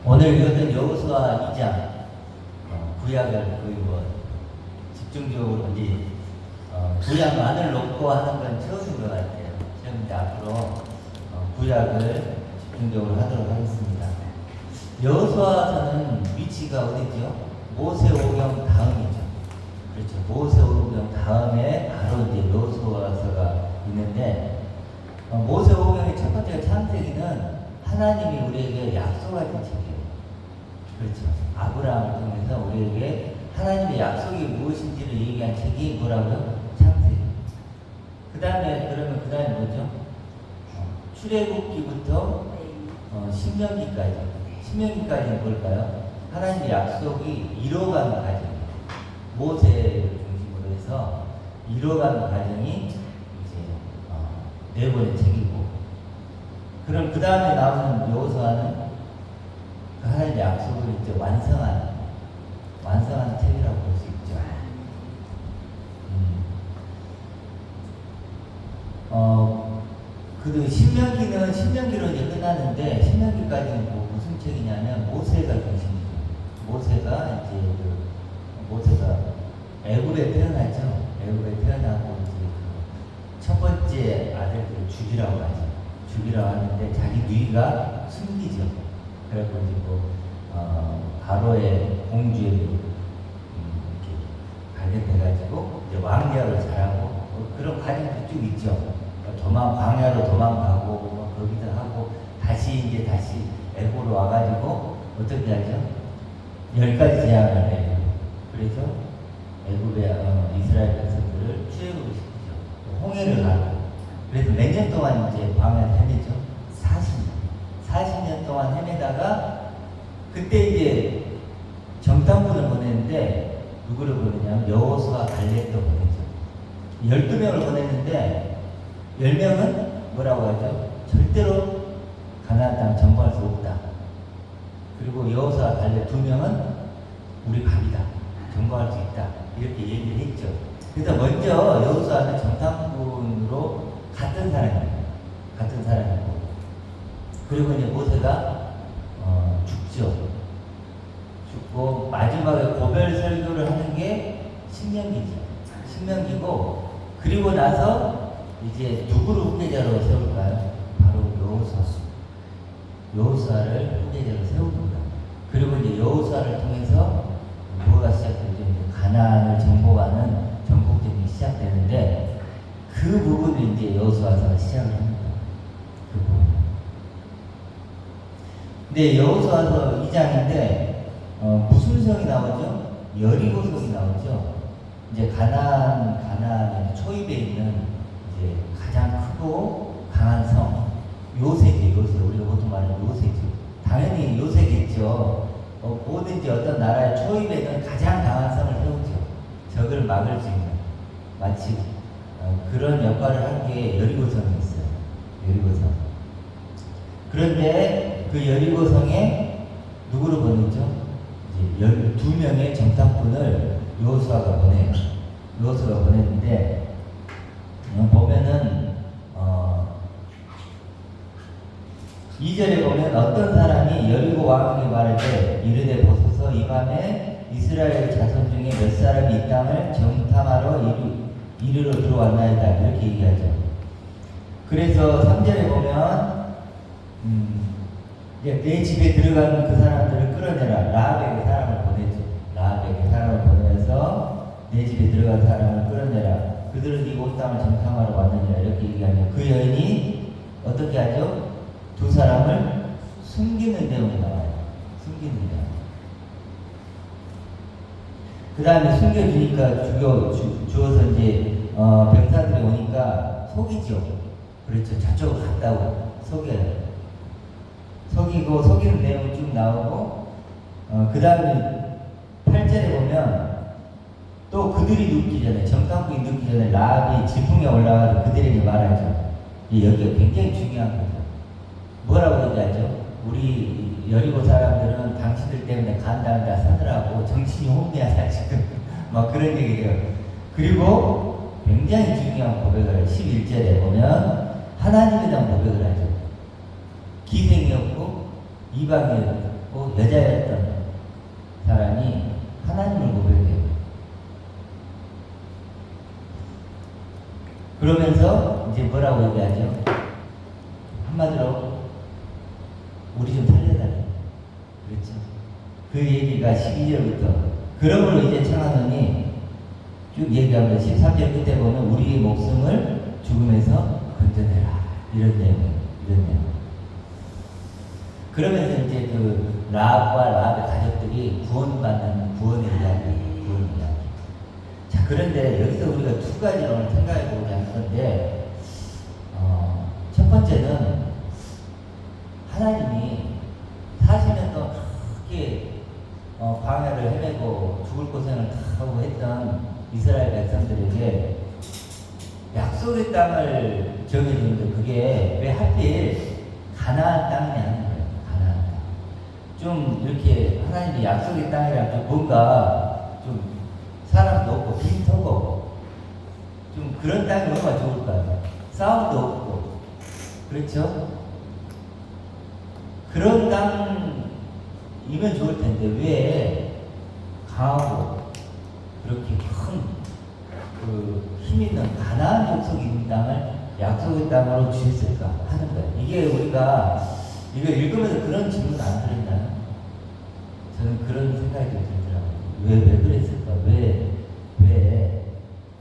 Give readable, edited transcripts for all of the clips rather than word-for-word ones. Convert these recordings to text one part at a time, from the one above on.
오늘 읽었던 여호수아 2장 구약을 거의 집중적으로 이제 구약만을 놓고 하는 건 처음인 것 같아요. 처음인데 앞으로 구약을 집중적으로 하도록 하겠습니다. 여호수아서는 위치가 어디죠? 모세오경 다음이죠. 그렇죠. 모세오경 다음에 바로 이제 여호수아서가 있는데 모세오경의 첫 번째 창세기는 하나님이 우리에게 약속하신 책이에요. 그렇죠. 아브라함을 통해서 우리에게 하나님의 약속이 무엇인지를 얘기한 책이 뭐라고요? 창세기. 그 다음에 뭐죠? 출애굽기부터 신명기까지. 신명기까지는 뭘까요? 하나님의 약속이 이뤄가는 과정. 모세를 중심으로 해서 이뤄가는 과정이 이제 네 번의 책이고. 그럼 그 다음에 나오는 여호수아는 그 하나님의 약속을 이제 완성하는 책이라고 볼 수 있죠. 그 신명기로 이제 끝나는데, 신명기까지는 무슨 책이냐면 모세가 중심이죠. 모세가 애굽에 태어났죠. 애굽에 태어나고 이제 첫 번째 아들들을 죽이라고 하죠. 죽이라고 하는데 자기 누이가 숨기죠. 그래서 이제 바로의 공주에 이렇게 발견돼가지고 이제 왕녀를 잘하고 그런 과정도 쭉 있죠. 광야로 도망가고 거기서 하고 다시 애굽으로 와가지고 어떻게 하죠? 10가지 재앙을 해요. 그래서 애굽의 이스라엘 백성들을 출애굽을 시키죠. 홍해를 가고. 그래서 몇 년 동안 이제 광야를 헤매죠? 40년 동안 헤매다가 그때 이제 정탐꾼을 보냈는데 누구를 보내냐면 여호수아 갈렙도 보냈죠. 12명을 보냈는데 10명은 뭐라고 하죠? 절대로 가나안 땅 점거할 수 없다. 그리고 여호수아 갈렙 2명은 우리 밥이다. 점거할 수 있다. 이렇게 얘기를 했죠. 그래서 먼저 여호수아는 정탐꾼으로 같은 사람이고 그리고 이제 모세가 죽고 마지막에 고별 설교를 하는 게 신명기고 그리고 나서 이제 누구를 후계자로 세울까요? 바로 여호수아를 후계자로 세우는 거예요. 그리고 이제 여호수아를 통해서 뭐가 시작되죠? 가나안을 정복하는 전국전이 시작되는데 그 부분을 이제 여호수아서가 시작을 합니다. 그 부분. 근데 여호수아서 2장인데 무슨 성이 나오죠? 여리고성이 나오죠. 이제 가나안의 초입에 있는 이제 가장 크고 강한 성 요새죠. 우리가 보통 말하는 요새죠. 당연히 요새겠죠. 뭐든지 어떤 나라의 초입에 있는 가장 강한 성을 세우죠. 적을 막을 수 있는 마치 그런 역할을 한 게 여리고성이 있어요. 여리고성. 그런데 그 여리고성에 누구를 보냈죠? 이제 12명의 정탐꾼을 여호수아가 보내요. 여호수아가 보냈는데 보면은 2절에 보면 어떤 사람이 여리고 왕에게 말하되 이르되 보소서 이 밤에 이스라엘 자손 중에 몇 사람이 이 땅을 정탐하러 이리로 들어왔나이다. 이렇게 얘기하죠. 그래서 3절에 보면 내 집에 들어가는 그 사람들을 끌어내라. 라합에게 사람을 보내죠. 라합에게 사람을 보내서 내 집에 들어간 사람을 끌어내라. 그들은 이곳 땅을 정탐하러 왔느니라. 이렇게 얘기하면 그 여인이 어떻게 하죠? 두 사람을 숨기는 내용이 나와요. 숨기는 내용. 그 다음에 숨겨주니까 주어서 이제 병사들이 오니까 속이죠. 그렇죠. 저쪽으로 갔다고 속여요. 속이는 내용이 쭉 나오고 그 다음에 8절에 보면 또 그들이 눕기 전에 정탐꾼이 눕기 전에 라합이 지붕에 올라가서 그들에게 말하죠. 여기가 굉장히 중요한 거죠. 뭐라고 얘기하죠? 우리 여리고 사람들은 당신들 때문에 간당을 다 사느라고 정신이 혼미하다 지금 막 그런 얘기해요. 그리고 굉장히 중요한 고백을 11절에 보면 하나님에 대한 고백을 하죠. 기생이 없고 이방이었고 여자였던 사람이 하나님을 고백해요. 그러면서 이제 뭐라고 얘기하죠? 한마디로 우리 좀 살려달라. 그렇죠? 그 얘기가 12절부터 그러므로 이제 청하노니 쭉 얘기하면 13절 끝에 보면 우리의 목숨을 죽음에서 건져내라. 이런 내용. 그러면서 이제 그 라합과 라합의 가족들이 구원받는 구원의 이야기. 자, 그런데 여기서 우리가 두 가지를 오늘 생각해 보고자 하는 건데, 첫 번째는 하나님이 40년 동안 그렇게 광야를 헤매고 죽을 고생을 다 하고 했던 이스라엘 백성들에게 약속의 땅을 정해주는데 그게 왜 하필 가나안 땅이냐는 거예요. 가나안 땅. 좀 이렇게 하나님이 약속의 땅이라면 좀 뭔가 좀 사람도 없고 빈터고 좀 그런 땅이 얼마나 좋을까요? 싸움도 없고 그렇죠? 그런 땅이면 좋을 텐데 왜 강하고 그렇게 큰 그 힘 있는 가나안 족속이 있는 땅을 약속의 땅으로 주셨을까 하는 거예요. 이게 우리가 이거 읽으면서 그런 질문 안 들었나요? 저는 그런 생각이 좀 들더라고요. 왜 그랬을까? 왜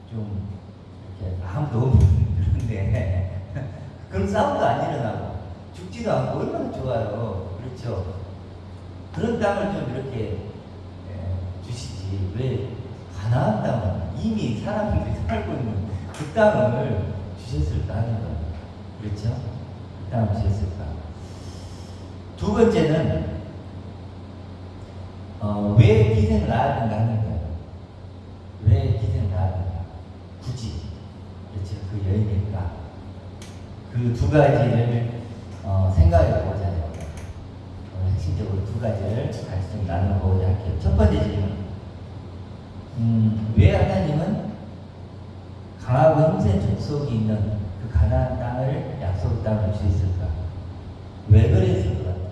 좀 이렇게 아무도 없는 그런데 그런 싸움도 안 일어나고 죽지도 않고 얼마나 좋아요. 그렇죠? 그런 땅을 좀 이렇게 주시지 왜 가나안 땅을 이미 사람들이 살고 있는 그 땅을 주셨을까 하는 거예요. 그렇죠? 그 땅을 주셨을까? 두 번째는 왜 기생을 하든가 하는 거예요. 왜 기생을 하든가? 굳이 그렇죠? 그 여인일까? 그 두 가지를 생각해 보자 해요. 핵심적으로 두 가지를 같이 좀 나눠보고자 할게요. 첫 번째 질문. 왜 하나님은 강하고 힘센 족속이 있는 그 가나안 땅을 약속 땅을 주셨을까? 왜 그랬을 것 같아요?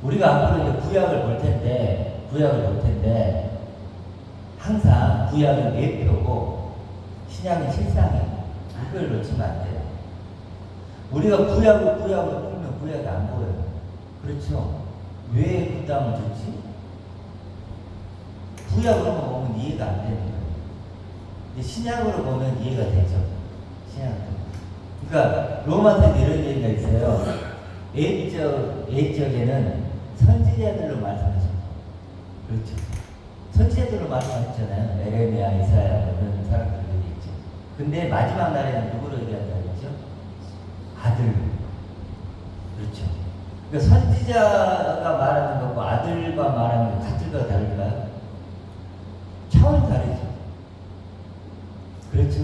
우리가 앞으로 이제 구약을 볼 텐데 항상 구약은 예표고 신약은 실상이에요. 이걸 놓치면 안 돼요. 우리가 구약을 보면 구약이 안 보여요. 그렇죠? 왜 그 땅을 줬지? 구약으로 보면 이해가 안 되는 거예요. 근데 신약으로 보면 이해가 되죠. 신약으로. 그러니까 로마서에 이런 얘기가 있어요. 옛적에는 선지자들로 말씀하셨죠. 그렇죠. 선지자들로 말씀하셨잖아요. 에레미야, 이사야 이런 사람들이 있죠. 근데 마지막 날에는 누구로 얘기한다고 했죠? 아들. 그렇죠. 그러니까 선지자가 말하는 것과 아들과 말하는 것 같을까 다를까요? 차원이 다르죠. 그렇죠.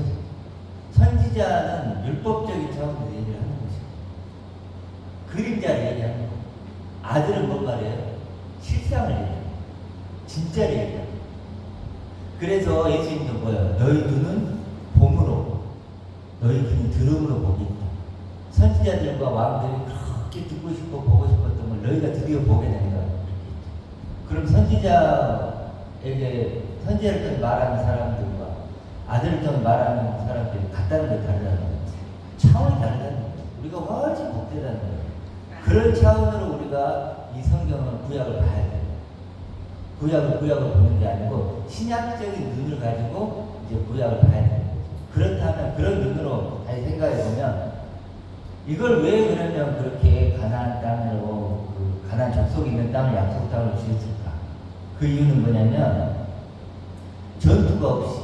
선지자는 율법적인 차원에서 얘기를 하는 것이고 그림자를 얘기하는 거고 아들은 뭔 말이에요? 실상을 얘기해요. 진짜를 얘기해요. 그래서 예수님도 뭐예요? 너희 눈은 봄으로 너희 귀는 들음으로 보겠다. 선지자들과 왕들이 그렇게 듣고 싶고 보고 싶었던 걸 너희가 드디어 보게 된다. 그럼 선지자를 통해 말하는 사람들과 아들을 통해 말하는 사람들이 같다는 게 다르다는 거예요. 차원이 다르다는 거예요. 우리가 훨씬 복되다는 거예요. 그런 차원으로 우리가 이 성경을 구약을 봐야 돼요. 구약을 보는 게 아니고 신약적인 눈을 가지고 이제 구약을 봐야 돼요. 그렇다면 그런 눈으로 다시 생각해 보면 이걸 왜 그러면 그렇게 가나안 땅으로 그 가나안 족속이 있는 땅을 약속 땅으로 주셨을까? 그 이유는 뭐냐면 전투가 없이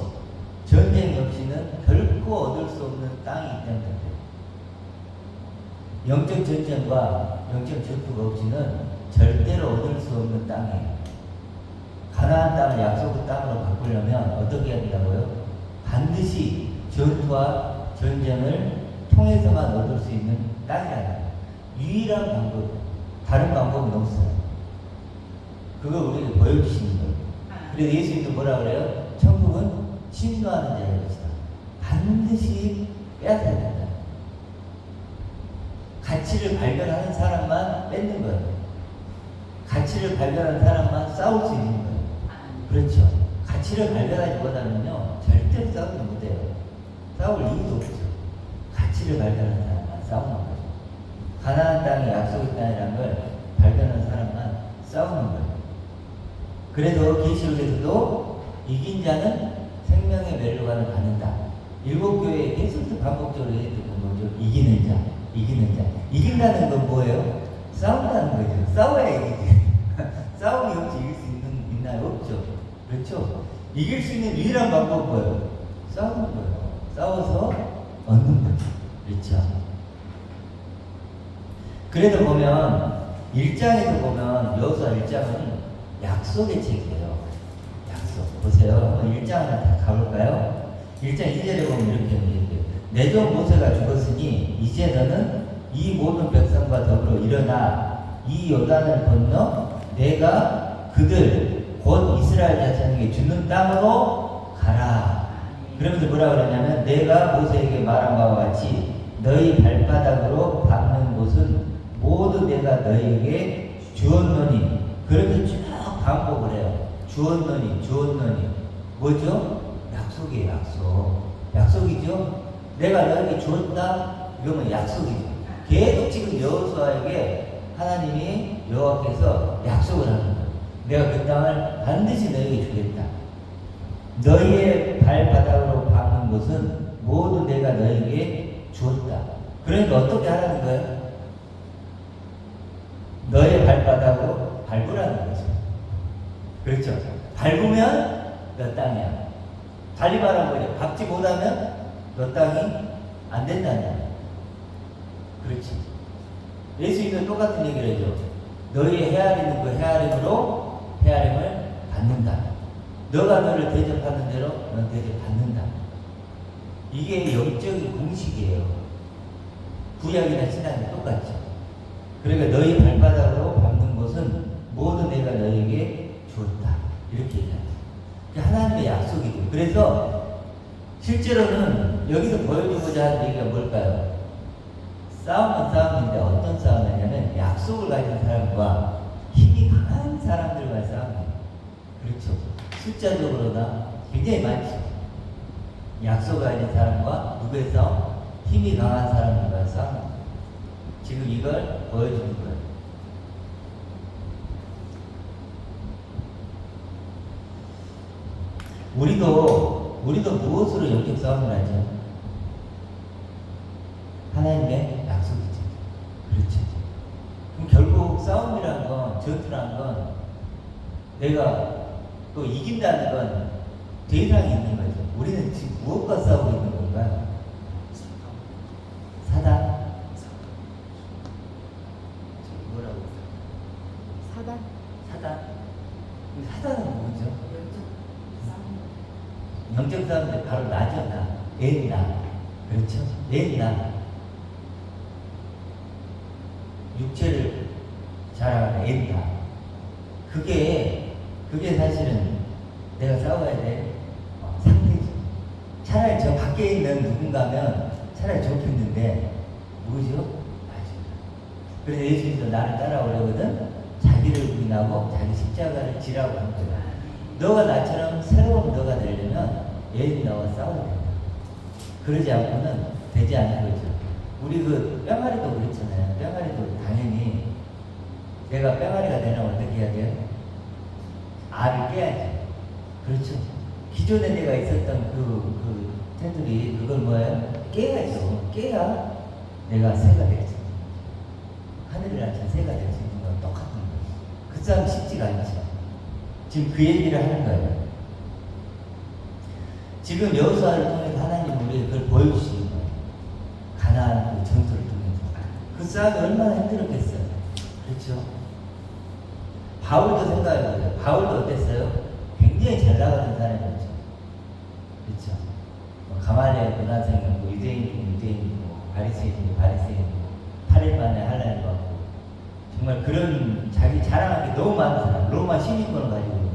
전쟁이 없이는 결코 얻을 수 없는 땅이 있다는 거예요. 영적 전쟁과 영적 전투가 없이는 절대로 얻을 수 없는 땅이에요. 가나안 땅을 약속의 땅으로 바꾸려면 어떻게 해야 된다고요? 반드시 전투와 전쟁을 통해서만 얻을 수 있는 땅이라는 거예요. 유일한 방법, 다른 방법은 없어요. 그걸 우리에게 보여주시는 거예요. 그래서 예수님도 뭐라 그래요? 천국은 신도하는 자의 것이다. 반드시 빼앗아야 된다. 가치를 발견하는 사람만 뺏는 거예요. 가치를 발견하는 사람만 싸울 수 있는 거예요. 그렇죠. 가치를 발견하지 못하면요, 절대로 싸우지 못해요. 싸울 이유도 없죠. 가치를 발견하는 사람만 싸우는 거죠. 가나안 땅이 약속의 땅이라는 걸 발견한 사람만 싸우는 거예요. 그래도 계시록에서도 이긴 자는 생명의 멸류관을 받는다. 일곱 교회에 계속 반복적으로 얘기했던 거죠. 이기는 자, 이기는 자. 이긴다는 건 뭐예요? 싸운다는 거죠. 싸워야 이기지. 싸움이 없이 이길 수 있나요? 없죠. 그렇죠? 이길 수 있는 유일한 방법은 뭐예요? 싸우는 거예요. 싸워서 얻는 거죠. 그렇죠? 그래도 보면 1장에서 보면 여호수아 1장은 약속의 책이에요. 약속. 보세요. 한번 1장 하나 다 가볼까요? 1장 2절에 보면 이렇게 얘기해요. 내 종 모세가 죽었으니 이제 너는 이 모든 백성과 더불어 일어나 이 요단을 건너 내가 그들 곧 이스라엘 자손에게 주는 땅으로 가라. 그러면서 뭐라 그러냐면 내가 모세에게 말한 바와 같이 너희 발바닥으로 밟는 곳은 모두 내가 너희에게 주었노니. 그러면서 쭉 반복을 해요. 주었노니 주었노니. 뭐죠? 약속이에요. 약속. 약속이죠. 내가 너에게 주었다. 이거는 약속이죠. 계속 지금 여호수아에게 하나님이 여호와께서 약속을 하는 거예요. 내가 그 땅을 반드시 너에게 주겠다. 너희의 발바닥으로 밟는 곳은 모두 내가 너에게 주었다. 그러니까 어떻게 하라는 거예요? 너의 발바닥으로 밟으라는 거죠. 그렇죠? 밟으면 너 땅이야. 달리 말하는 거죠. 밟지 못하면 너 땅이 안 된다는 거예요. 그렇지. 예수님도 똑같은 얘기를 해줘. 너희 헤아리는 그 헤아림으로 헤아림을 받는다. 너가 너를 대접하는 대로 넌 대접받는다. 이게 영적인 공식이에요. 구약이나 신약이 똑같죠. 그러니까 너희 발바닥으로 밟는 것은 모두 내가 너에게 주었다. 이렇게 얘기합니다. 하나님의 약속이죠. 그래서 실제로는 여기서 보여주고자 하는 얘기가 뭘까요? 싸움은 싸움인데 어떤 싸움이냐면 약속을 가진 사람과 힘이 강한 사람들과의 싸움이에요. 그렇죠. 숫자적으로나 굉장히 많죠. 약속을 가진 사람과 누구의 싸움? 힘이 강한 사람들과의 싸움. 지금 이걸 보여주는 거예요. 우리도 무엇으로 영적 싸움을 하죠? 하나님의 약속이죠. 그렇죠. 그럼 결국 싸움이라는 건, 전투라는 건 내가 또 이긴다는 건 대상이 있는 거죠. 우리는 지금 무엇과 싸우고 있는 건가요? 사단? 뭐라고? 사단? 사단? 사단은 뭐죠? 영적 싸움인데 바로 나죠, 나. 나. 그렇죠? 나. 육체를 자랑하는 나. 그게 사실은 내가 싸워야 돼. 상대죠. 차라리 저 밖에 있는 누군가면 차라리 좋겠는데, 뭐죠? 맞아요. 그래서 예수님도 나를 따라오려거든 자기를 부인하고 자기 십자가를 지라고 한 거야. 너가 나처럼 새로운 너가 되려면 나와 싸워야 된다. 그러지 않고는 되지 않는 거죠. 우리 그 뿅아리도 그렇잖아요. 뿅아리도 당연히 내가 뿅아리가 되려면 어떻게 해야 돼요? 알을 깨야죠. 그렇죠. 기존에 내가 있었던 그 테두리, 그걸 뭐예요? 깨야죠. 깨야 내가 새가 되죠. 하늘을 낳친 새가 될 수 있는 건 똑같은 거예요. 그 싸움 쉽지가 않죠. 지금 그 얘기를 하는 거예요. 지금 여호수아를 통해서 하나님 우리에게 그걸 보여주시는 거예요. 가나안 그 전투를 통해서. 그 싸움이 얼마나 힘들었겠어요. 그렇죠? 바울도 생각해보세요. 바울도 어땠어요? 굉장히 잘 나가는 사람이었죠. 그렇죠? 가말리엘 문화생이고 유대인이고 유대인이고 바리새인이고 바리새인이고 8일 만에 할례를 받고 정말 그런 자기 자랑할 게 너무 많은 사람, 로마 시민권을 가지고 있는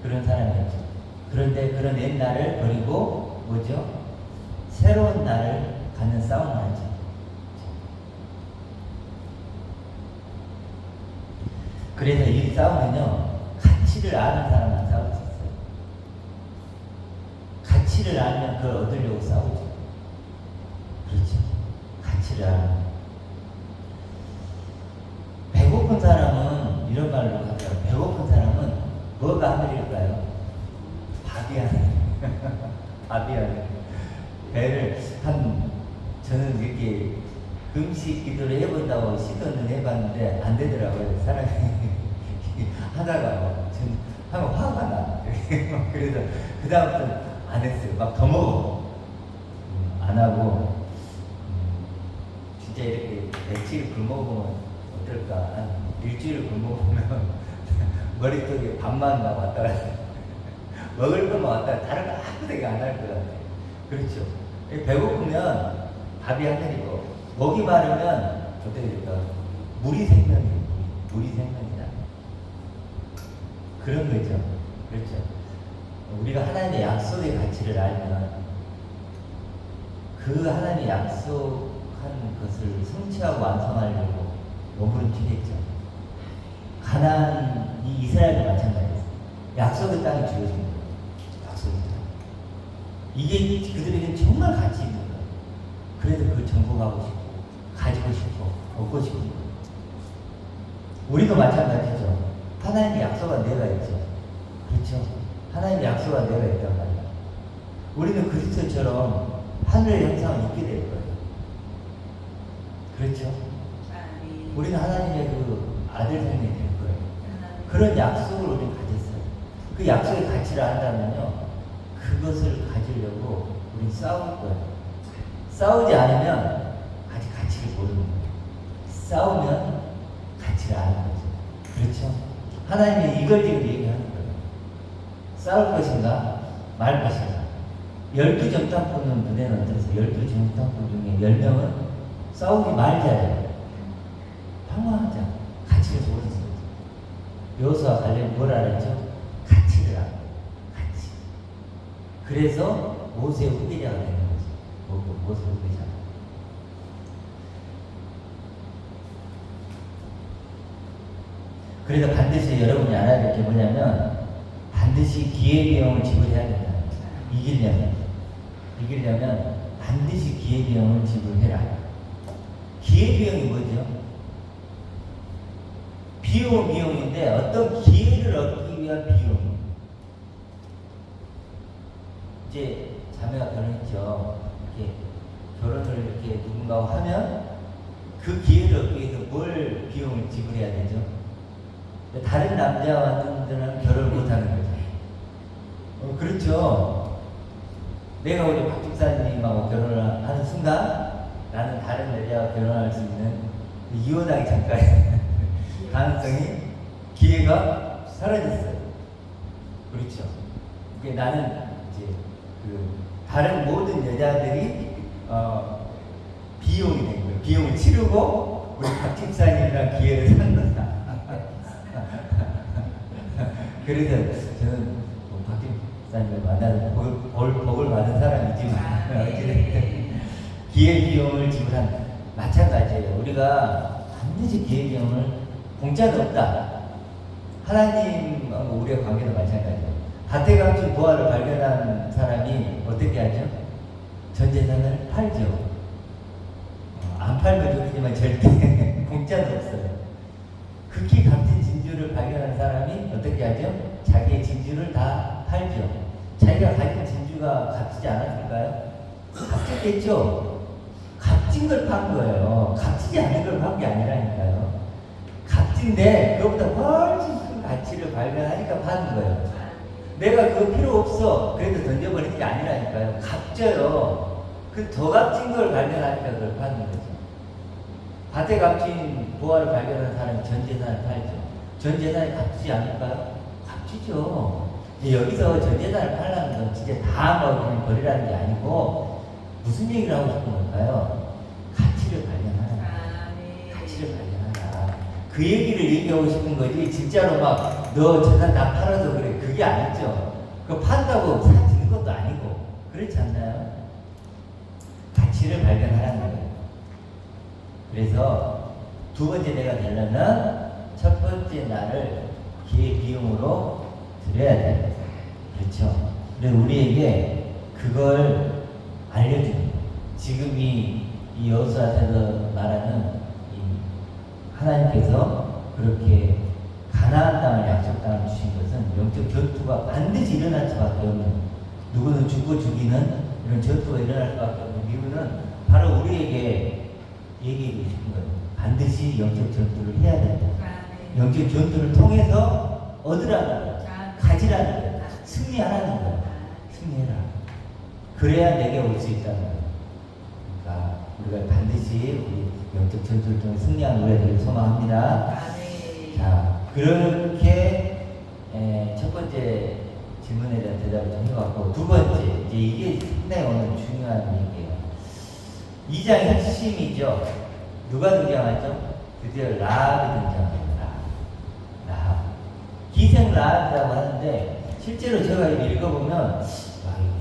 그런 사람이었죠. 그런데 그런 옛날을 버리고 뭐죠? 새로운 날을 갖는 싸움을 하죠. 그래서 이 싸움은요, 가치를 아는 사람만 싸울 수 있어요. 가치를 알면 그걸 얻으려고 싸우죠. 그렇죠. 가치를 알면. 배고픈 사람은 이런 말로 하더라고요. 배고픈 사람은 뭐가 하늘일까요? 밥이 하늘. 밥이 하늘. 배를 저는 이렇게 금식 기도를 해본다고 시도는 해봤는데 안 되더라고요. 사람이 하다가 하면 화가 나. 그래서 그 다음부터 안 했어요. 막 더 먹어. 안 하고 진짜 이렇게 며칠 굶어보면 어떨까? 한 일주일 굶어보면 머릿속에 밥만 막 왔다 갔다 먹을 것만 왔다 갔다 다른 거 아무 데가 안 할 것 같아. 그렇죠. 배고프면 밥이 하늘이고 목이 마르면 어떻게 될까? 물이 생명이에요. 물이 생명이다. 그런 거죠. 그렇죠. 우리가 하나님의 약속의 가치를 알면 그 하나님의 약속한 것을 성취하고 완성하려고 몸부림치겠죠. 가나안이 이스라엘도 마찬가지였어요. 약속의 땅이 주어진 거예요. 약속의 땅. 이게 그들에게는 정말 가치 있는 거예요. 그래도 그걸 정복하고 싶고 가지고 싶고 얻고 싶고. 우리도 마찬가지죠. 하나님의 약속한 내가 있죠. 그렇죠. 하나님의 약속한 내가 있단 말이야. 우리는 그리스도처럼 하늘의 형상을 입게 될 거예요. 그렇죠. 우리는 하나님의 그 아들 생명이 될 거예요. 그런 약속을 우리는 가졌어요. 그 약속의 가치를 안다면요, 그것을 가지려고 우리는 싸울 거예요. 싸우지 않으면 아직 가치를 모르는 거예요. 싸우면 가치를 아는 거죠. 그렇죠? 하나님이 이걸 지금 얘기하는 거예요. 싸울 것인가 말 것인가. 12 정탐꾼은 눈에는 어떠세요? 12 정탐꾼 중에 10명은 싸우지 말자예요. 평화하자. 가치를 모르는 거죠. 여호수아 갈렙 뭐라 그랬죠? 가치를 알고. 가치. 그래서 모세의 후계자가 되는 거죠. 모세 후계자. 그래서 반드시 여러분이 알아야 될 게 뭐냐면 반드시 기회비용을 지불해야 된다. 이기려면 반드시 기회비용을 지불해라. 기회비용이 뭐죠? 비용인데 어떤 기회를 얻기 위한 비용. 이제 자매가 결혼했죠. 이렇게 결혼을 이렇게 누군가와 하면 그 기회를 얻기 위해서 뭘 비용을 지불해야 되죠? 다른 남자와는 결혼을 못하는 거죠. 그렇죠. 내가 우리 박 집사님하고 결혼을 하는 순간 나는 다른 여자와 결혼할 수 있는 이혼하기 전까지 가능성이 기회가 사라졌어요. 그렇죠. 이게 나는 이제 그 다른 모든 여자들이 비용이 된 거예요. 비용을 치르고 우리 박 집사님이랑 기회를 산 거다. 그래서 저는 박 집사님을 만나서 복을 받은 사람이지만 기회비용을 지불한 마찬가지예요. 우리가 반드시 기회비용을 공짜는 없다. 하나님하고 우리의 관계도 마찬가지예요. 밭에 감춘 보화를 발견한 사람이 어떻게 하죠? 전 재산을 팔죠. 안 팔면 좋겠지만 절대 공짜는 없어요. 극히 값진 진주를 발견한 사람이 어떻게 하죠? 자기의 진주를 다 팔죠. 자기가 가진 진주가 값지지 않았을까요? 값졌겠죠? 값진 걸 판 거예요. 값지지 않은 걸 판 게 아니라니까요. 값진데 그거보다 훨씬 큰 가치를 발견하니까 파는 거예요. 내가 그거 필요 없어. 그래도 던져버리는 게 아니라니까요. 값져요. 그 더 값진 걸 발견하니까 그걸 파는 거죠. 밭에 값진 보화를 발견한 사람이 전 재산을 팔죠. 전 재산이 값지지 않을까요? 값지죠. 여기서 전 재산을 팔라는 건 진짜 다 그냥 버리라는 게 아니고 무슨 얘기를 하고 싶은 걸까요? 가치를 발견하라. 가치를 발견하라. 그 얘기를 얘기하고 싶은 거지 진짜로 막 너 재산 다 팔아서 그래. 그게 아니죠. 그거 판다고 사지는 것도 아니고 그렇지 않나요? 가치를 발견하라는 거예요. 그래서 두 번째 내가 되려면 첫 번째 날을 기회 비용으로 드려야 돼요. 그렇죠? 근데 우리에게 그걸 알려주는 거예요. 지금 이 여호수아에서 말하는 이 하나님께서 그렇게 가나안 땅을 약속 땅을 주신 것은 영적 전투가 반드시 일어날 수밖에 없는, 누구는 죽고 죽이는 이런 전투가 일어날 수밖에 없는 이유는 바로 우리에게 얘기하고 싶은 거예요. 반드시 영적 전투를 해야 된다. 영적 전투를 통해서 얻으라는 거예요. 가지라는 거예요. 승리하라는 거예요. 승리해라. 그래야 내게 올 수 있다는 거예요. 그러니까 우리가 반드시 우리 영적 전투를 통해 승리하는 우리가 되길 소망합니다. 자, 그렇게 첫 번째 질문에 대한 대답을 좀 해봤고, 두 번째, 이제 이게 상당히 오늘 중요한 얘기예요. 2장의 핵심이죠. 누가 등장하죠? 드디어 라합이 등장합니다. 라합. 기생 라합이라고 하는데, 실제로 제가 읽어보면,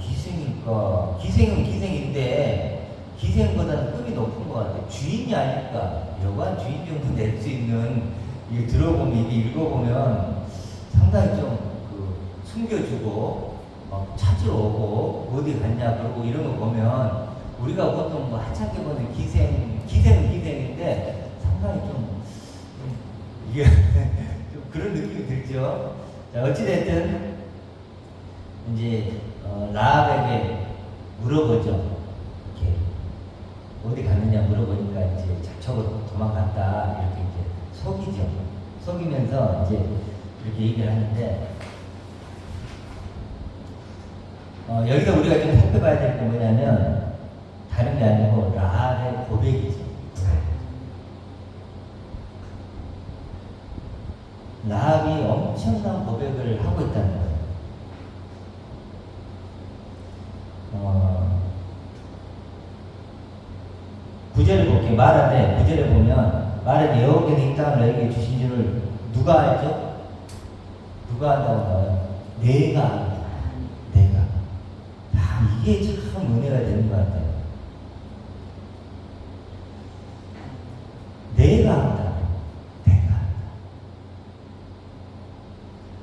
기생일까? 기생은 기생인데, 기생보다는 급이 높은 것 같아요. 주인이 아닐까? 여관 주인 정도 낼 수 있는, 이게 들어보면, 이게 읽어보면, 상당히 좀 숨겨주고, 찾으러 오고, 어디 갔냐, 그러고 이런 거 보면, 우리가 보통 뭐 하찮게 보는 기생은 기생인데, 상당히 이게, 좀 그런 느낌이 들죠. 자, 어찌됐든, 이제, 라합에게 물어보죠. 이렇게, 어디 갔느냐 물어보니까 이제 자촉으로 도망갔다. 이렇게 이제 속이죠. 속이면서 이제 이렇게 얘기를 하는데, 여기서 우리가 좀 살펴봐야 될 게 뭐냐면, 다른 게 아니고 라합의 고백이죠. 라합이 엄청난 고백을 하고 있다는 거예요. 9절을 볼게요. 말하되 9절에 보면, 말하되 여호와께서 이 땅을 너에게 주신 줄을 누가 알죠? 누가 안다고 나와요? 내가 안다. 내가. 이게 참 은혜가 되는 것 같아요. 내가 안다. 내가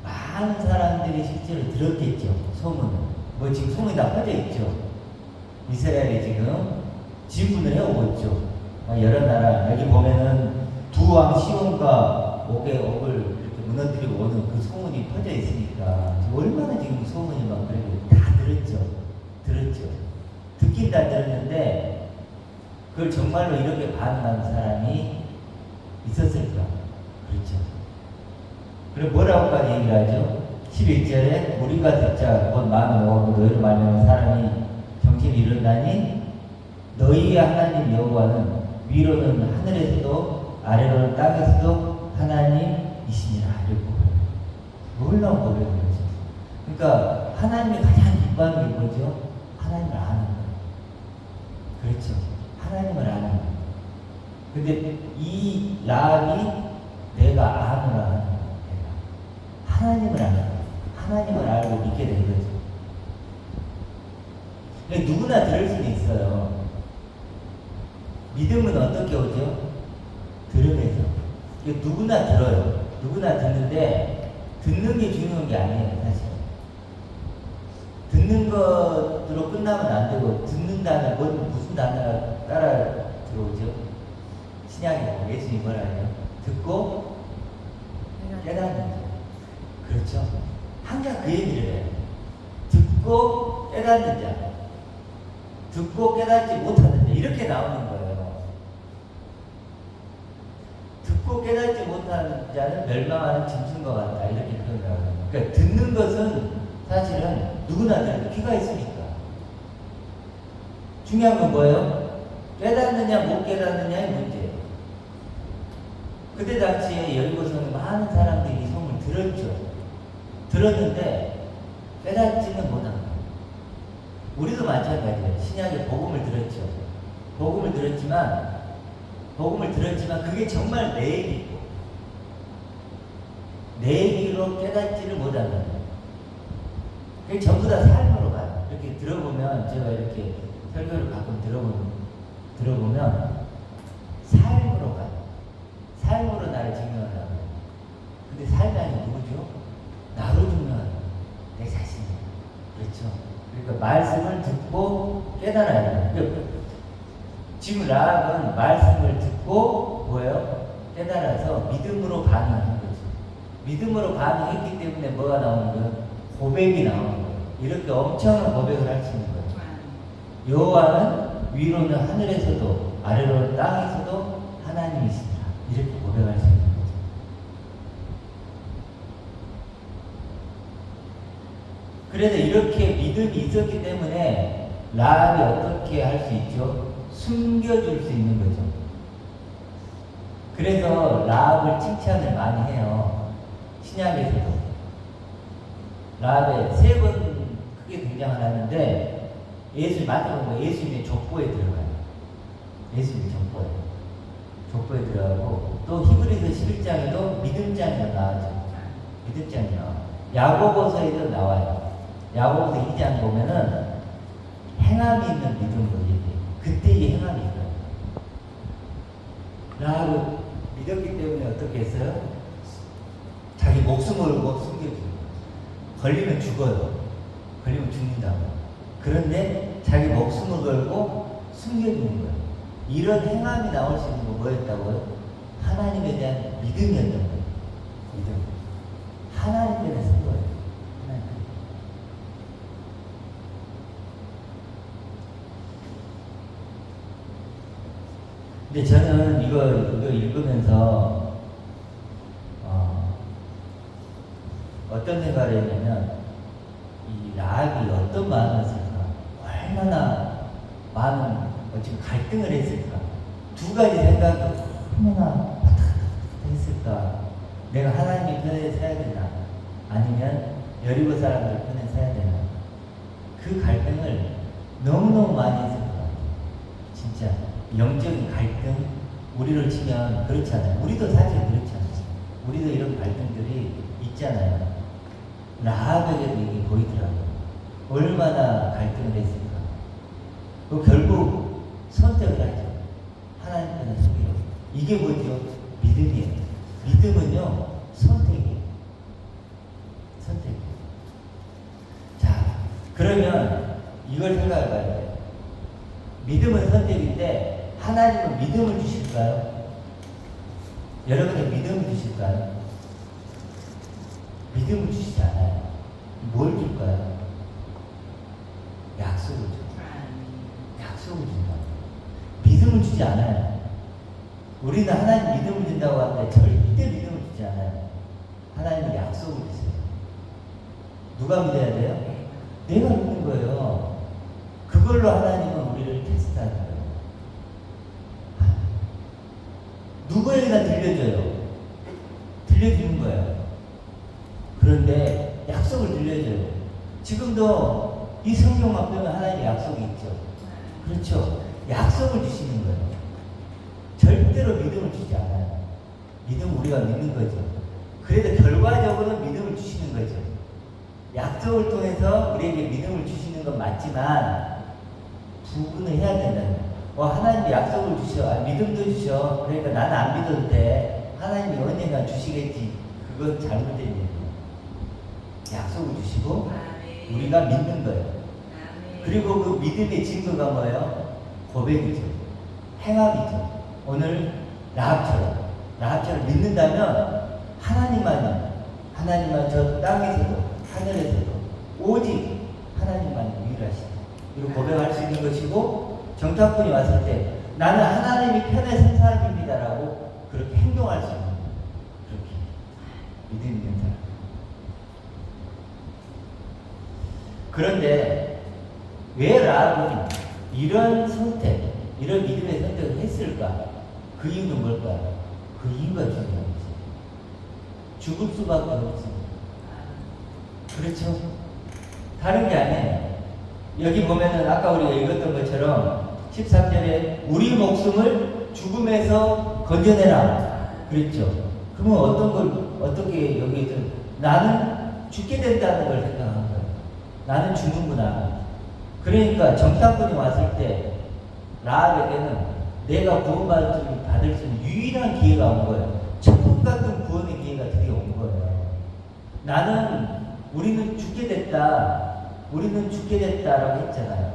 안다. 많은 사람들이 실제로 들었겠죠. 소문을. 뭐 지금 소문이 다 퍼져 있죠. 이스라엘이 지금 진군을 해오고 있죠. 여러 나라, 여기 보면은 두 왕 시온과 옥을 이렇게 무너뜨리고 오는 그 소문이 퍼져 있으니까 얼마나 지금 소문이 막 그래도 다 들었죠. 듣긴 다 들었는데 그걸 정말로 이렇게 반응하는 사람이 있었을까? 그렇죠. 그럼 뭐라고까지 얘기를 하죠? 11절에 우리가 듣자 곧 마음이 먹고 너희로 말미암아 사람이 정신이 이른다니 너희의 하나님 여호와는 위로는 하늘에서도 아래로는 땅에서도 하나님이시니라. 놀라운 고백을 하죠. 그러니까 하나님이 가장 기뻐하는 게 뭐죠? 하나님을 아는 거예요. 그렇죠. 하나님을 아는 거예요. 근데 이 라합이 내가 아노라 하는 거예요. 하나님을 아는 거예요. 하나님을 알고 믿게 된 거죠. 그러니까 누구나 들을 수는 있어요. 믿음은 어떻게 오죠? 들으면서. 누구나 들어요. 누구나 듣는데 듣는 게 중요한 게 아니에요, 사실. 듣는 것으로 끝나면 안 되고 듣는다는 건 무슨 단어가 따라 들어오죠? 신약에 예수님이 뭐라 하죠? 듣고 깨닫는 자. 그렇죠. 항상 그 얘기를 해요. 듣고 깨닫는 자. 듣고 깨닫지 못하는 자. 이렇게 나오는 거예요. 듣고 깨닫지 못하는 자는 멸망하는 짐승과 같다. 이렇게 표현하거든요. 그러니까 듣는 것은 사실은 누구나 들어요. 귀가 있으니까. 중요한 건 뭐예요? 깨닫느냐 못 깨닫느냐의 문제예요. 그때 당시에 여리고성에 많은 사람들이 이 소문을 들었죠. 들었는데 깨닫지는 못한 거예요. 우리도 마찬가지예요. 신약의 복음을 들었죠. 복음을 들었지만 그게 정말 내 얘기고 내 얘기로 깨닫지를 못하는 거예요. 그게 전부 다 삶으로 가요. 이렇게 들어보면, 제가 이렇게 설교를 가끔 들어보면 삶으로 가요. 삶으로 나를 증명하려고. 누구죠? 나로 중요한 내 자신. 그렇죠. 그러니까 말씀을 듣고 깨달아야 돼요. 그러니까 지금 라합은 말씀을 듣고 뭐예요? 깨달아서 믿음으로 반응하는 거죠. 믿음으로 반응했기 때문에 뭐가 나오는 거예요? 고백이 나오는 거예요. 이렇게 엄청난 고백을 할 수 있는 거예요. 여호와는 위로는 하늘에서도 아래로는 땅에서도 하나님이시다. 이렇게 고백할 수 있는 거죠. 그래서 이렇게 믿음이 있었기 때문에 라합이 어떻게 할 수 있죠? 숨겨줄 수 있는 거죠. 그래서 라합을 칭찬을 많이 해요. 신약에서도 라합에 3번 크게 등장을 하는데 예수님 마태복음 예수님의 족보에 들어가요. 예수님의 족보에 들어가고 또 히브리서 11장에도 믿음장이 나와죠. 믿음장이 나와. 야고보서에도 나와요. 야고보서 2장 보면은 행함이 있는 믿음으로 얘기해요. 그때 이 행함이 있어요. 라합을 믿었기 때문에 어떻게 했어요? 자기 목숨을 걸고 숨겨줘요. 걸리면 죽어요. 걸리면 죽는다고. 그런데 자기 목숨을 걸고 숨겨주는 거예요. 이런 행함이 나올 수 있는 거 뭐였다고요? 하나님에 대한 믿음이었던 거예요. 믿음. 하나님 때문에 쓴 거예요. 하나님. 근데 저는 이거 읽으면서 어떤 생각을 했냐면 이 라합이 어떤 마음을 했을까? 얼마나 많은 지금 갈등을 했을까? 두 가지 생각이 얼마나 했을까? 내가 하나님의 편에 서야 되나? 아니면 여리고 사람들 편에 서야 되나? 그 갈등을 너무너무 많이 했을 것 같아요. 진짜 영적인 갈등, 우리를 치면 그렇잖아요. 우리도 사실 그렇잖아요. 우리도 이런 갈등들이 있잖아요. 라합에게도 이게 보이더라고요. 얼마나 갈등을 했을까. 결국 선택을 하죠. 하나님 편에 서기로. 이게 뭐죠? 믿음이에요. 믿음은요, 선택이에요. 선택. 자, 그러면 이걸 생각해 봐야 돼요. 믿음은 선택인데, 하나님은 믿음을 주실까요? 여러분의 믿음을 주실까요? 믿음을 주시지 않아요. 뭘 줄까요? 약속을 줘요. 약속을 준다. 믿음을 주지 않아요. 우리는 하나님 믿음을 준다고 하는데 절대 믿음을 주지 않아요. 하나님은 약속을 주세요. 누가 믿어야 돼요? 내가 믿는 거예요. 그걸로 하나님은 우리를 테스트하는 거예요. 누구에게나 들려줘요. 들려주는 거예요. 그런데 약속을 들려줘요. 지금도 이 성경만 보면 하나님의 약속이 있죠. 그렇죠. 약속을 주시는 거예요. 절대로 믿음을 주지 않아요. 믿음은 우리가 믿는 거죠. 그래도 결과적으로 믿음을 주시는 거죠. 약속을 통해서 우리에게 믿음을 주시는 건 맞지만 부분을 해야 된다는 거예요. 하나님이 약속을 주셔. 믿음도 주셔. 그러니까 나는 안 믿어도 돼. 하나님이 언젠가 주시겠지. 그건 잘못된 얘기예요. 약속을 주시고 우리가 믿는 거예요. 그리고 그 믿음의 증거가 뭐예요? 고백이죠. 행함이죠. 오늘 라합처럼 믿는다면 하나님만 저 땅에서도 하늘에서도 오직 하나님만 유일하시다. 이렇게 고백할 수 있는 것이고 정탐꾼이 왔을 때 나는 하나님이 편에 선 사람입니다라고 그렇게 행동할 수 있는 거예요. 그렇게 믿음 있는 사람. 그런데 왜 라합은 이런 믿음의 선택을 했을까? 그 이유는 뭘까요? 그 이유가 중요한 거죠. 죽을 수밖에 없습니다. 그렇죠? 다른 게 아니에요. 여기 보면은 아까 우리가 읽었던 것처럼 13절에 우리 목숨을 죽음에서 건져내라. 그랬죠? 그러면 어떻게 여기에서 나는 죽게 된다는 걸 생각한 거예요. 나는 죽는구나. 그러니까 정탐꾼이 왔을 때 라합에게는 내가 구원받을 수 있는 유일한 기회가 온 거예요. 천국 같은 구원의 기회가 드디어 온 거예요. 우리는 죽게 됐다. 우리는 죽게 됐다라고 했잖아요.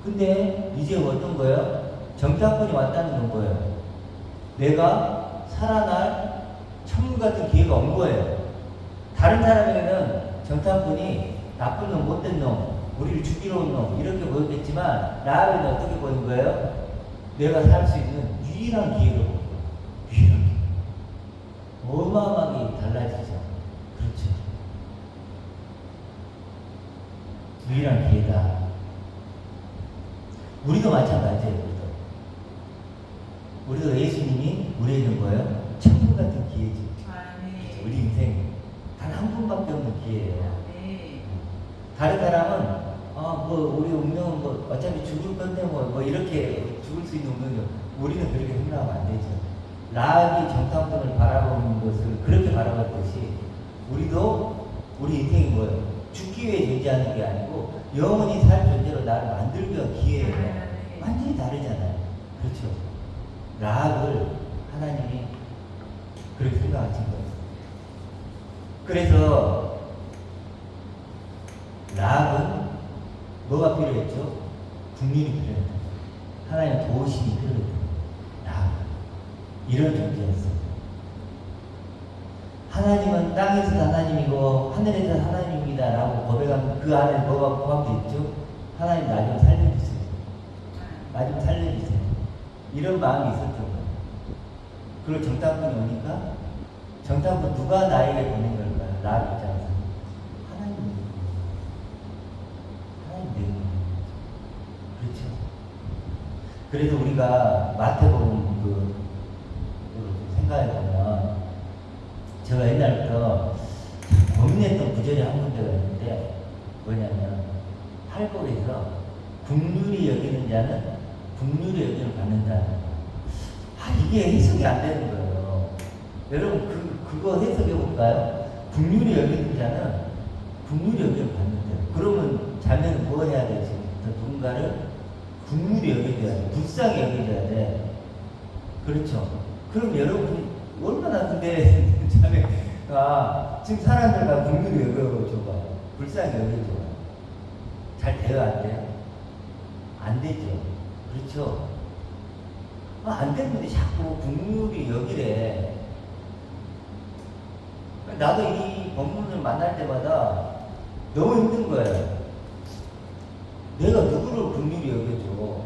근데 이제 어떤 거예요? 정탐꾼이 왔다는 건 뭐예요? 내가 살아날 천국 같은 기회가 온 거예요. 다른 사람에게는 정탐꾼이 나쁜 놈, 못된 놈, 우리를 죽이러 온 놈 이렇게 보였겠지만 라합에는 어떻게 보인 거예요? 내가 살 수 있는 유일한 기회를 본 거예요. 유일한 기회. 어마어마하게 달라지죠. 그렇죠. 유일한 기회다. 우리도 마찬가지예요. 우리도 예수님이 우리에게 뭐예요? 천국 같은 기회지. 네. 우리 인생 단 한 번밖에 없는 기회예요. 네. 다른 사람은 우리 운명은 어차피 죽을 건데 이렇게 죽을 수 있는 운명이요. 우리는 그렇게 생각하면 안 되죠. 라합이 정탐꾼을 바라보는 것을 그렇게 바라봤듯이 우리도 우리 인생이 뭐예요? 죽기 위해 존재하는 게 아니고 영원히 살 존재로 나를 만들기 위한 기회예요. 완전히 다르잖아요. 그렇죠. 라합을 하나님이 그렇게 생각하신 거예요. 그래서 라합은 뭐가 필요했죠? 국민이 필요했다. 하나님의 도우심이 필요했다. 라합 이런 존재였어요. 하나님은 땅에서 하나님이고 하늘에서 하나님입니다 라고 고백하면 그 안에 뭐가 포함되어 있죠? 하나님 나 좀 살려주세요. 나 좀 살려주세요. 이런 마음이 있었던 거예요. 그리고 정탐꾼이 오니까 정탐꾼 누가 나에게 보낸 걸까요? 라합 입장에서 하나님이 내는 거예요. 그렇죠. 그래서 우리가 마태복음 생각해 보면 제가 옛날부터 고민했던 구절이 한 군데가 있는데 뭐냐면 팔복에서 긍휼히 여기는 자는 긍휼히 여김을 받는다는 거. 이게 해석이 안 되는 거예요. 여러분 그거 해석해 볼까요? 긍휼히 여기는 자는 긍휼히 여김을 받는다. 그러면 자매는 뭐 해야 되지? 누군가를 긍휼히 여겨줘야 돼. 불쌍히 여겨줘야 돼. 그렇죠. 그럼 여러분 얼마나 근데 자매가 지금 사람들과 긍휼히 여겨줘봐. 불쌍히 여겨줘봐. 잘 돼요, 안 돼요? 안 되죠. 그렇죠. 안 되는데 자꾸 긍휼히 여기래. 나도 이 본문을 만날 때마다 너무 힘든 거예요. 내가 누구를 긍휼히 여겨줘.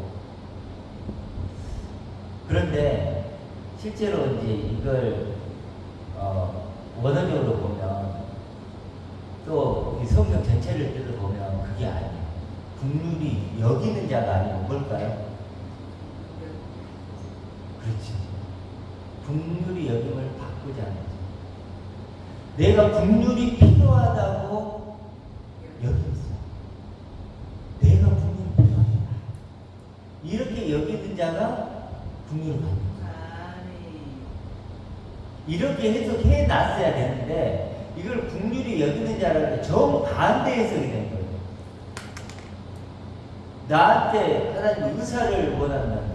그런데 실제로 이제 이걸 원어적으로 보면 또 이 성경 전체를 뜯어보면 그게 아니에요. 긍휼히 여기는 자가 아니고 뭘까요? 그렇지. 긍휼히 여김을 바꾸지 않아요. 내가 긍휼이 필요하다고 여겼어. 내가 긍휼이 필요하다. 이렇게 여기는 자가 긍휼을 받는 거야. 이렇게 해석해 놨어야 되는데 이걸 긍휼히 여기는 자라는 정반대 해석이 된 거예요. 나한테 하나님 의사를 원하는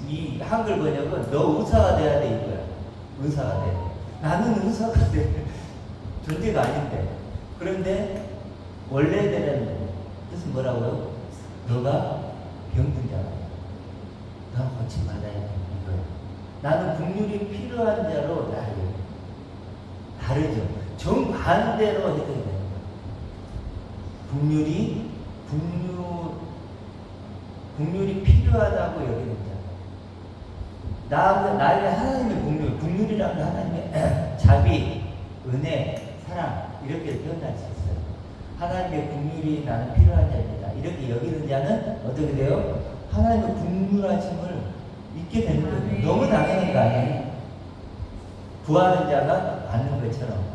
이 한글 번역은 너 의사가 돼야 돼 이거야. 의사가 돼. 나는 의사가 돼. 존재가 아닌데. 그런데 원래대로 뜻은 뭐라고요? 너가 병든 자라. 너가 고침 받아야 돼 이거야. 나는 긍휼이 필요한 자로 나를 다르죠. 정반대로 해석이 되는 거야. 긍휼이 필요하다고 여기는 자. 나에게 하나님의 긍휼이라는 게 하나님의 자비, 은혜, 사랑 이렇게 표현할 수 있어요. 하나님의 긍휼이 나는 필요한 자입니다. 이렇게 여기는 자는 어떻게 돼요? 하나님의 긍휼하심을 잊게 되는 거예요. 너무 당연한 거 아니에요? 구하는 자가 받는 것처럼.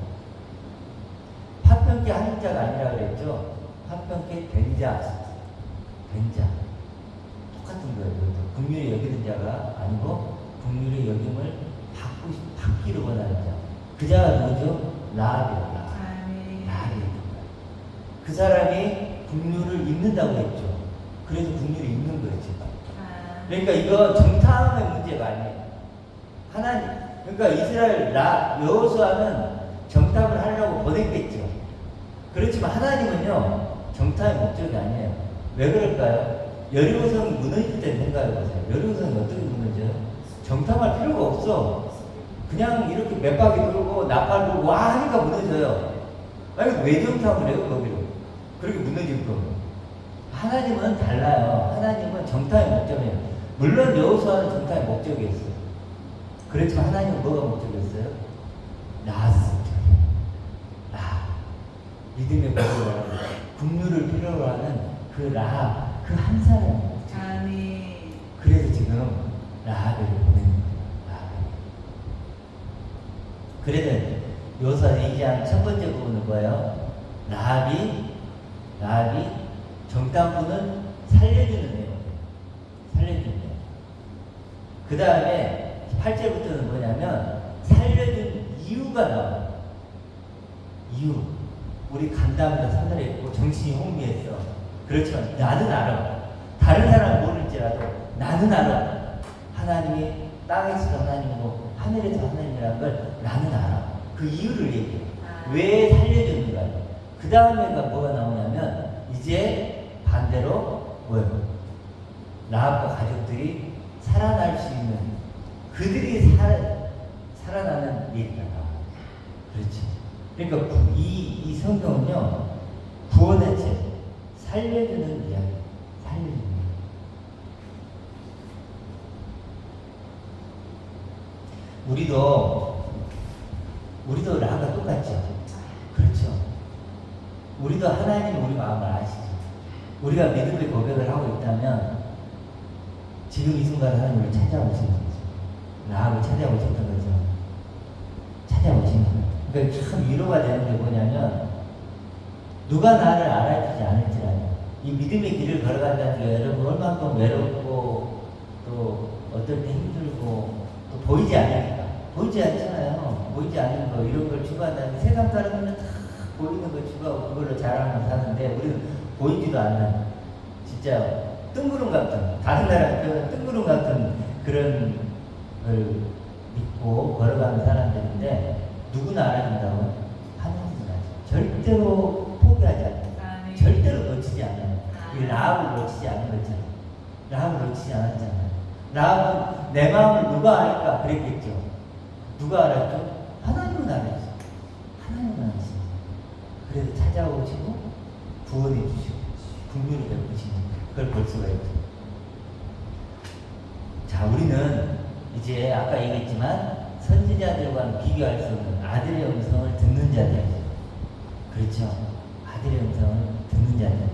화평케 하는 자가 아니라 그랬죠? 화평케 된 자. 똑같은 거예요. 긍휼히 여기는 자가 아니고 긍휼히 여김을 받기를 원하는 자. 그 자가 누구죠? 라합이에요. 라합이에요. 그 사람이 긍휼을 입는다고 했죠. 그래서 긍휼을 입는 거예요, 지금. 그러니까 이거 정탐의 문제가 아니에요. 하나님, 그러니까 이스라엘 여호수아는 정탐을 하려고 보냈겠죠. 그렇지만 하나님은요, 정탐의 목적이 아니에요. 왜 그럴까요? 여리고성이 무너질 때 생각해보세요. 여리고성이 어떻게 무너져요? 정탐할 필요가 없어. 그냥 이렇게 몇 바퀴 돌고 나팔 불고 와 하니까 무너져요. 아니 왜 정탐을 해요 거기로? 그렇게 무너질 거면. 하나님은 달라요. 하나님은 정탐의 목적이에요. 물론 여호수아는 정탐의 목적이었어요. 그렇지만 하나님은 뭐가 목적이었어요? 나았어요. 나. 믿음의 목적을 국류를 필요로 하는 그 라합, 그 한 사람이에요. 아멘. 그래서 지금 라합을 보내는 거예요. 라합을. 그래서 여호수아 2장 첫 번째 부분은 뭐예요? 라합이 정탐꾼은 살려주는 내용. 살려주는 내용. 그 다음에 8절부터는 뭐냐면 살려준 이유가 나와요. 이유. 우리 간담이다 서늘했고 정신이 혼미했어. 그렇지만 나는 알아. 다른 사람은 모를지라도 나는 알아. 하나님이 땅에서도 하나님이고 하늘에서 하나님이라는 걸 나는 알아. 그 이유를 얘기해. 왜 살려주는가. 그 다음에가 뭐가 나오냐면 이제 반대로 뭐예요? 라합과 가족들이 살아날 수 있는 그들이 살아나는 얘기가 나와요. 그렇지. 그러니까 이 성경은요, 구원의 책, 살려주는 이야기, 살려주는 이야기. 우리도 라합과 똑같죠. 그렇죠. 우리도 하나님 우리 마음을 아시죠. 우리가 믿음의 고백을 하고 있다면 지금 이 순간 하나님을 찾아오시는 거죠. 라합을 찾아오셨던 거죠. 찾아오시는 거예요. 그러니까 참 위로가 되는 게 뭐냐면 누가 나를 알아주지 않을지라도 이 믿음의 길을 걸어간다는 게 여러분 얼만큼 외롭고 또 어떨 때 힘들고 또 보이지 않으니까 보이지 않잖아요. 보이지 않는 거 이런 걸 추구한다는 게 세상 사람들은 다 보이는 걸 추구하고 그걸로 자랑하면서 사는데 우리는 보이지도 않는 진짜 뜬구름 같은 다른 나라 표현은 뜬구름 같은 그런 걸 믿고 걸어가는 사람들인데 누구나 알아준다고 하나님은 알죠. 절대로 포기하지 않아요. 절대로 놓치지 않아요. 이 라합을 놓치지 않은 거잖아요. 라합을 놓치지 않았잖아요. 라합은 내 마음을 누가 알까 그랬겠죠. 누가 알았죠? 하나님은 알았죠. 하나님은 알았어요. 그래서 찾아오시고 구원해 주시고 국류를 베푸시는 그걸 볼 수가 있죠. 자, 우리는 이제 아까 얘기했지만 선지자들과는 비교할 수 없는 아들의 음성을 듣는 자들. 그렇죠. 아들의 음성을 듣는 자들.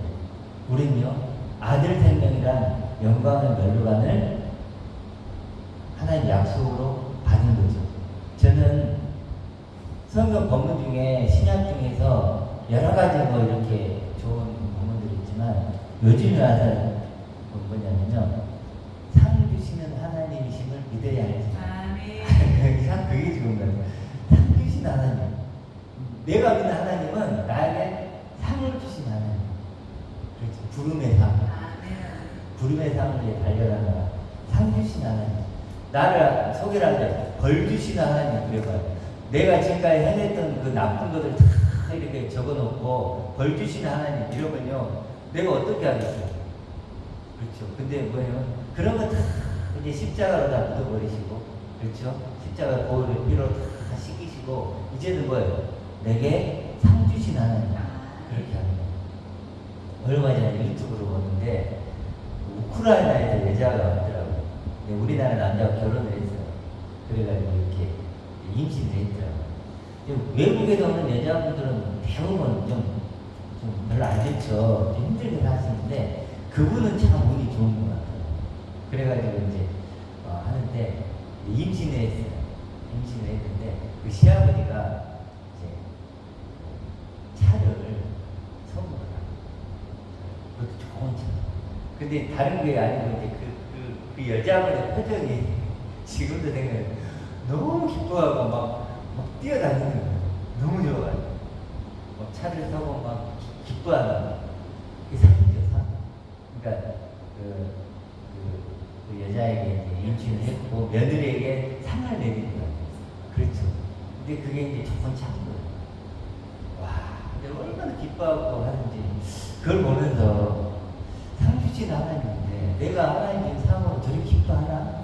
우리는요, 아들 생명이란 영광의 멸류관을 하나님 약속으로 받은 거죠. 저는 성경 본문 중에 신약 중에서 여러 가지 뭐 이렇게 좋은 본문들이 있지만 요즘에 와서 뭐냐면요, 상 주시는 하나님이심을 믿어야 할지. 참 그게 좋은 거예요. 상 주신 하나님. 내가 믿는 하나님은 나에게 상을 주신 하나님. 그렇죠. 부름의 상. 부름의 상을 위해 달려가는 상 주신 하나님. 나를 소개를 하는데 벌 주신 하나님. 그래봐요. 내가 지금까지 해냈던 그 나쁜 것을 다 이렇게 적어놓고 벌 주신 하나님 이러면요, 내가 어떻게 하겠어요? 그렇죠. 근데 뭐냐면 그런 거 다 이제 십자가로 다 묻어버리시고, 그렇죠? 십자가 보혈의 피로 다 씻기시고 이제는 뭐예요? 내게 상 주신 하나님. 그렇게 하는 거예요. 얼마 전에 유튜브로 보는데 우크라이나에서 여자가 왔더라고요. 우리나라 남자가 결혼을 했어요. 그래가지고 이렇게 임신을 했더라고요. 외국에서 오는 여자분들은 대부분 좀 별로 안 좋죠. 좀 힘들게 사시는데 그분은 참 운이 좋은 것 같아요. 그래가지고 이제 하는데 임신을 했어요. 임신을 했는데 그 시아버지가 이제 차를 선물을 하고 그것도 좋은 차. 근데 다른 게 아니고 이제 그 여자분의 표정이 지금도 생각해요. 너무 기뻐하고 막 뛰어다니는 거예요. 너무 좋아가지고 막 차를 타고 막 기뻐하는 그 상이죠, 상. 그러니까 그 여자에게 이제 임신을 했고 며느리에게 상을 내리는 거예요. 그렇죠. 근데 그게 이제 좋은 차인 거예요. 와, 내가 얼마나 기뻐하고 하는지 그걸 보면서 상 주신 하나님인데 내가 하나님 준 상으로 저렇게 기뻐하나?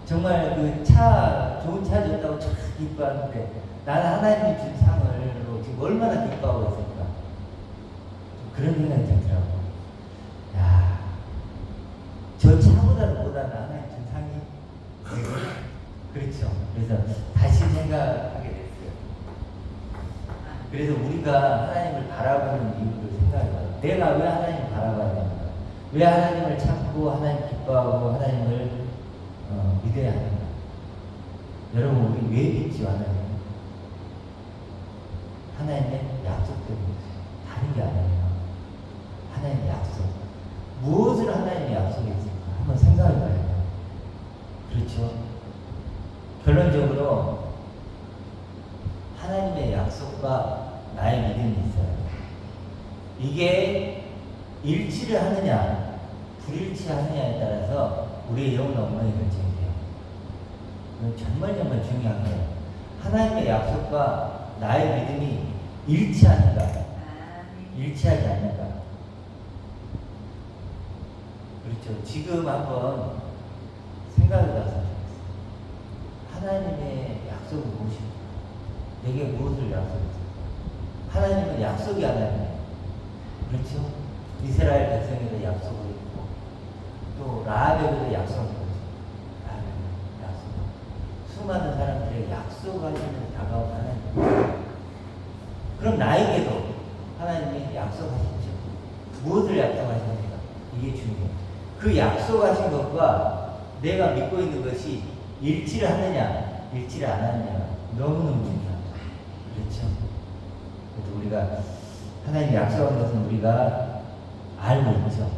정말 그 좋은 차 줬다고 참 기뻐하는데 나는 하나님이 준 상으로 지금 얼마나 기뻐하고 있을까? 좀 그런 생각이 들더라고. 야, 저 차보다는 하나님 준 상이 그렇죠. 그래서 다시 생각하게 됐어요. 그래서 우리가 하나님을 바라보는 이유를 생각해봐요. 내가 왜 하나님을 바라봐야 되는가? 왜 하나님을 찾고 하나님 기뻐하고 하나님을 믿어야 하는가? 여러분 우리 왜 믿지 하나님? 하나님의 약속 때문에 다른 게 아니에요. 하나님의 약속. 무엇을 하나님의 약속했을까? 한번 생각해봐야 돼요. 그렇죠? 결론적으로 하나님의 약속과 나의 믿음이 있어요. 이게 일치를 하느냐 불일치하느냐에 따라서 우리의 영혼 엉망이 결정돼요. 이건 정말 중요한 거예요. 하나님의 약속과 나의 믿음이 일치하는가 일치하지 않는가. 그렇죠. 지금 한번 생각해봐서 하나님의 약속은 무엇입니까? 내게 무엇을 약속했을까? 하나님은 약속이 하나님이에요. 그렇죠? 이스라엘 백성에도 약속을 했고 또 라합에게도 약속을 했죠. 라합에게 약속. 수많은 사람들에게 약속하시는 다가온 하나님. 그럼 나에게도 하나님이 약속하셨죠. 무엇을 약속하십니까? 이게 중요해요. 그 약속하신 것과 내가 믿고 있는 것이 일치를 하느냐, 일치를 안 하느냐 너무너무 중요합니다. 그렇죠? 그래서 우리가 하나님 약속한 것은 우리가 알고 있죠.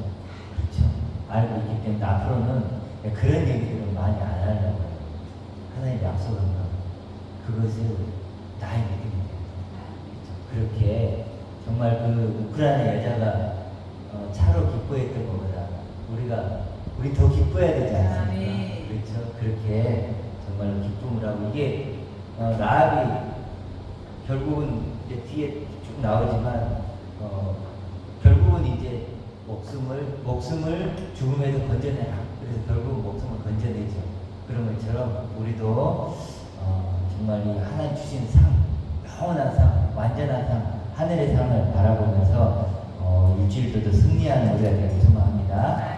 그렇죠? 알고 있기 때문에 앞으로는 그런 얘기들은 많이 안 하려고 해요. 하나님 약속한 것, 그것을 나의 믿음이에요. 그렇게 정말 그 우크라이나 여자가 차로 기뻐했던 것보다 우리 더 기뻐해야 되지 않습니까? 그렇죠? 그렇게 정말로 기쁨을 하고 이게 라합이 결국은 이제 뒤에 쭉 나오지만 결국은 이제 목숨을 죽음에서 건져내라. 그래서 결국 목숨을 건져내죠. 그런 것처럼 우리도 정말 이 하나님 주신 상, 영원한 상, 완전한 상, 하늘의 상을 바라보면서 일주일도 더 승리하는 우리가 되길 소망합니다.